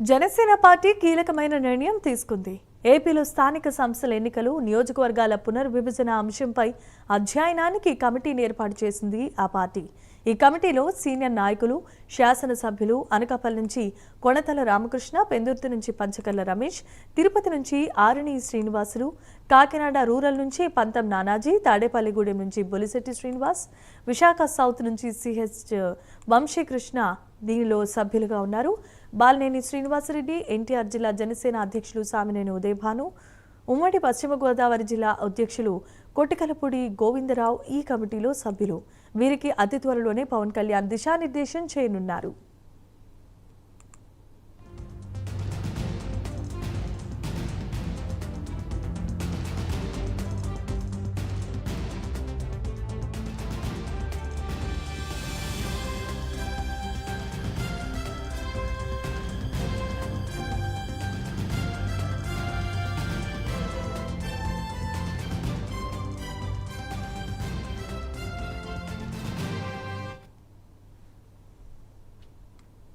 Janasena party కీలకమైన నిర్ణయం తీసుకుంది. ఏపీలో స్థానిక సంస్థల ఎన్నికలు, నియోజకవర్గాల పునర్విభజన అంశంపై అధ్యయనానికి కమిటీని ఏర్పాటు చేసింది ఆ పార్టీ. ఈ కమిటీలో సీనియర్ నాయకులు, శాసనసభ్యులు అనకాపల్లి నుంచి కొణతల రామకృష్ణ, పెందుర్తి నుంచి పంచకర్ల రమేష్, తిరుపతి నుంచి ఆరణి శ్రీనివాసులు, కాకినాడ రూరల్ నుంచి పంతం నానాజీ, తాడేపల్లిగూడెం నుంచి బొలిశెట్టి శ్రీనివాస్, విశాఖ సౌత్ నుంచి సిహెచ్ వంశీకృష్ణ దీనిలో సభ్యులుగా ఉన్నారు. బాలినేని శ్రీనివాసరెడ్డి, ఎన్టీఆర్ జిల్లా జనసేన అధ్యక్షులు సామినేని ఉదయభాను, ఉమ్మడి పశ్చిమ గోదావరి జిల్లా అధ్యక్షులు కొట్టికలపూడి గోవిందరావు ఈ కమిటీలో సభ్యులు. వీరికి అతి త్వరలోనే పవన్ కళ్యాణ్ దిశానిర్దేశం చేయనున్నారు.